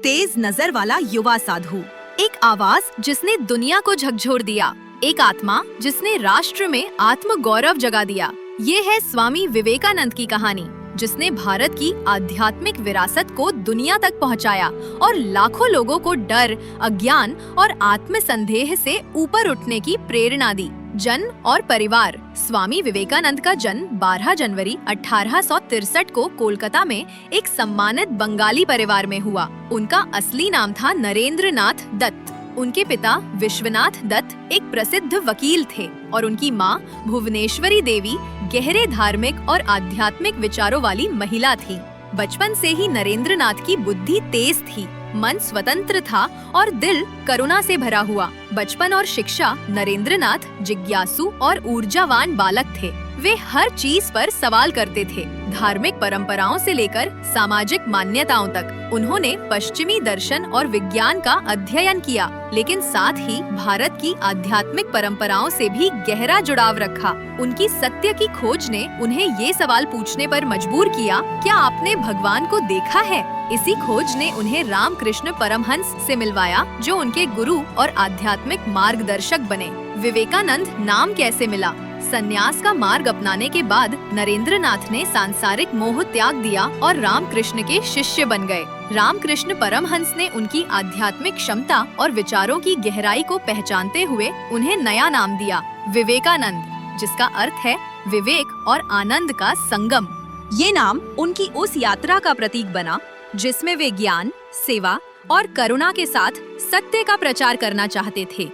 तेज नजर वाला युवा साधु, एक आवाज जिसने दुनिया को झकझोर दिया, एक आत्मा जिसने राष्ट्र में आत्म गौरव जगा दिया। ये है स्वामी विवेकानंद की कहानी, जिसने भारत की आध्यात्मिक विरासत को दुनिया तक पहुंचाया और लाखों लोगों को डर, अज्ञान और आत्मसंदेह से ऊपर उठने की प्रेरणा दी। जन्म और परिवार। स्वामी विवेकानंद का जन्म 12 जनवरी 1863 को कोलकाता में एक सम्मानित बंगाली परिवार में हुआ। उनका असली नाम था नरेंद्र नाथ दत्त। उनके पिता विश्वनाथ दत्त एक प्रसिद्ध वकील थे और उनकी मां भुवनेश्वरी देवी गहरे धार्मिक और आध्यात्मिक विचारों वाली महिला थी। बचपन से ही नरेंद्र नाथ की बुद्धि तेज थी, मन स्वतंत्र था और दिल करुणा से भरा हुआ। बचपन और शिक्षा। नरेंद्र नाथ जिज्ञासु और ऊर्जावान बालक थे। वे हर चीज पर सवाल करते थे, धार्मिक परंपराओं से लेकर सामाजिक मान्यताओं तक। उन्होंने पश्चिमी दर्शन और विज्ञान का अध्ययन किया, लेकिन साथ ही भारत की आध्यात्मिक परंपराओं से भी गहरा जुड़ाव रखा। उनकी सत्य की खोज ने उन्हें ये सवाल पूछने पर मजबूर किया, क्या आपने भगवान को देखा है? इसी खोज ने उन्हें रामकृष्ण परमहंस से मिलवाया, जो उनके गुरु और आध्यात्मिक मार्गदर्शक बने। विवेकानंद नाम कैसे मिला? संन्यास का मार्ग अपनाने के बाद नरेंद्र नाथ ने सांसारिक मोह त्याग दिया और रामकृष्ण के शिष्य बन गए। रामकृष्ण परमहंस ने उनकी आध्यात्मिक क्षमता और विचारों की गहराई को पहचानते हुए उन्हें नया नाम दिया, विवेकानंद, जिसका अर्थ है विवेक और आनंद का संगम। ये नाम उनकी उस यात्रा का प्रतीक बना जिसमें वे ज्ञान, सेवा और करुणा के साथ सत्य का प्रचार करना चाहते थे।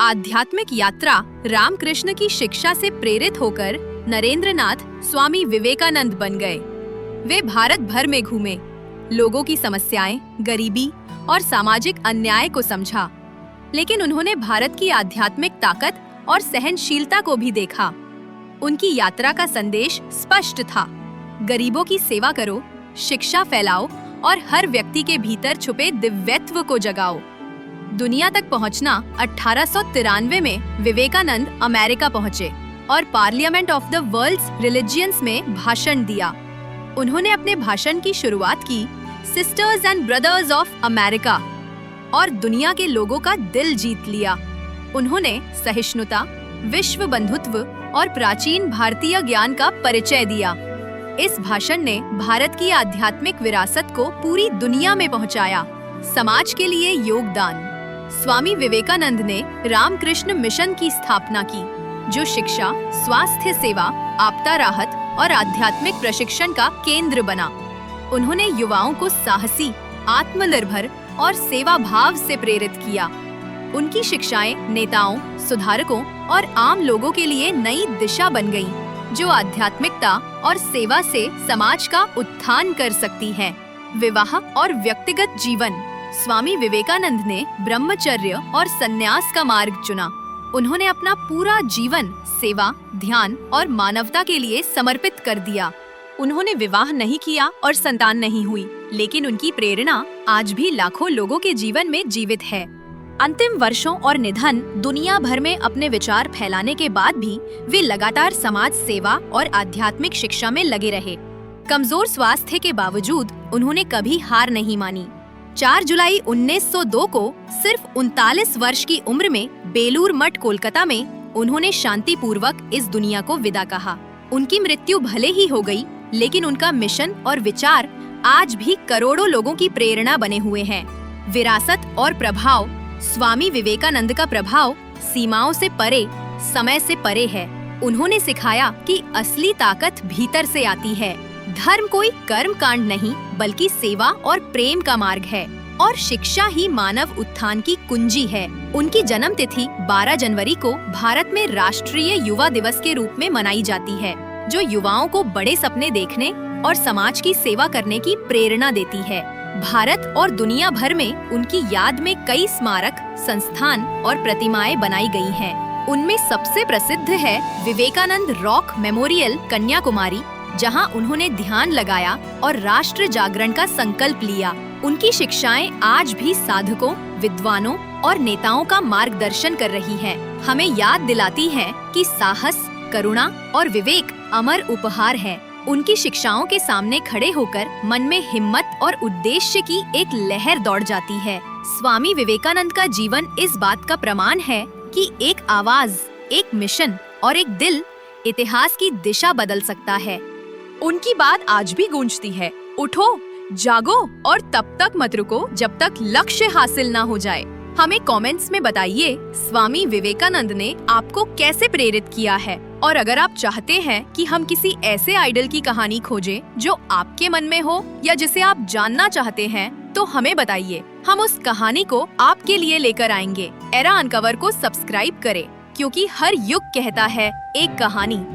आध्यात्मिक यात्रा। रामकृष्ण की शिक्षा से प्रेरित होकर नरेंद्र नाथ स्वामी विवेकानंद बन गए। वे भारत भर में घूमे, लोगों की समस्याएं, गरीबी और सामाजिक अन्याय को समझा, लेकिन उन्होंने भारत की आध्यात्मिक ताकत और सहनशीलता को भी देखा। उनकी यात्रा का संदेश स्पष्ट था, गरीबों की सेवा करो, शिक्षा फैलाओ और हर व्यक्ति के भीतर छुपे दिव्यत्व को जगाओ। दुनिया तक पहुंचना। 1893 में विवेकानंद अमेरिका पहुंचे और Parliament of the World's Religions में भाषण दिया। उन्होंने अपने भाषण की शुरुआत की, sisters and brothers of America, और दुनिया के लोगों का दिल जीत लिया। उन्होंने सहिष्णुता, विश्व बंधुत्व और प्राचीन भारतीय ज्ञान का परिचय दिया। इस भाषण ने भारत की आध्यात्मिक विरासत को पूरी दुनिया में पहुंचाया। समाज के लिए योगदान। स्वामी विवेकानंद ने रामकृष्ण मिशन की स्थापना की, जो शिक्षा, स्वास्थ्य सेवा, आपदा राहत और आध्यात्मिक प्रशिक्षण का केंद्र बना। उन्होंने युवाओं को साहसी, आत्मनिर्भर और सेवा भाव से प्रेरित किया। उनकी शिक्षाएं नेताओं, सुधारकों और आम लोगों के लिए नई दिशा बन गईं, जो आध्यात्मिकता और सेवा से समाज का उत्थान कर सकती है। विवाह और व्यक्तिगत जीवन। स्वामी विवेकानंद ने ब्रह्मचर्य और संन्यास का मार्ग चुना। उन्होंने अपना पूरा जीवन सेवा, ध्यान और मानवता के लिए समर्पित कर दिया। उन्होंने विवाह नहीं किया और संतान नहीं हुई, लेकिन उनकी प्रेरणा आज भी लाखों लोगों के जीवन में जीवित है। अंतिम वर्षों और निधन। दुनिया भर में अपने विचार फैलाने के बाद भी वे लगातार समाज सेवा और आध्यात्मिक शिक्षा में लगे रहे। कमजोर स्वास्थ्य के बावजूद उन्होंने कभी हार नहीं मानी। 4 जुलाई 1902 को सिर्फ 39 वर्ष की उम्र में बेलूर मठ कोलकाता में उन्होंने शांतिपूर्वक इस दुनिया को विदा कहा। उनकी मृत्यु भले ही हो गई, लेकिन उनका मिशन और विचार आज भी करोड़ों लोगों की प्रेरणा बने हुए हैं। विरासत और प्रभाव। स्वामी विवेकानंद का प्रभाव सीमाओं से परे, समय से परे है। उन्होंने सिखाया कि असली ताकत भीतर से आती है। धर्म कोई कर्म कांड नहीं, बल्कि सेवा और प्रेम का मार्ग है, और शिक्षा ही मानव उत्थान की कुंजी है। उनकी जन्म तिथि 12 जनवरी को भारत में राष्ट्रीय युवा दिवस के रूप में मनाई जाती है, जो युवाओं को बड़े सपने देखने और समाज की सेवा करने की प्रेरणा देती है। भारत और दुनिया भर में उनकी याद में कई स्मारक, संस्थान और प्रतिमाएं बनाई गई हैं। उनमें सबसे प्रसिद्ध है विवेकानंद रॉक मेमोरियल, कन्याकुमारी, जहां उन्होंने ध्यान लगाया और राष्ट्र जागरण का संकल्प लिया। उनकी शिक्षाएं आज भी साधकों, विद्वानों और नेताओं का मार्गदर्शन कर रही हैं। हमें याद दिलाती हैं कि साहस, करुणा और विवेक अमर उपहार है। उनकी शिक्षाओं के सामने खड़े होकर मन में हिम्मत और उद्देश्य की एक लहर दौड़ जाती है। स्वामी विवेकानंद का जीवन इस बात का प्रमाण है कि एक आवाज, एक मिशन और एक दिल इतिहास की दिशा बदल सकता है। उनकी बात आज भी गूंजती है, उठो, जागो और तब तक मत रुको जब तक लक्ष्य हासिल ना हो जाए। हमें कमेंट्स में बताइए स्वामी विवेकानंद ने आपको कैसे प्रेरित किया है, और अगर आप चाहते हैं कि हम किसी ऐसे आइडल की कहानी खोजें जो आपके मन में हो या जिसे आप जानना चाहते हैं, तो हमें बताइए। हम उस कहानी को आपके लिए लेकर आएंगे। एरा अनकवर को सब्सक्राइब करें, क्योंकि हर युग कहता है एक कहानी।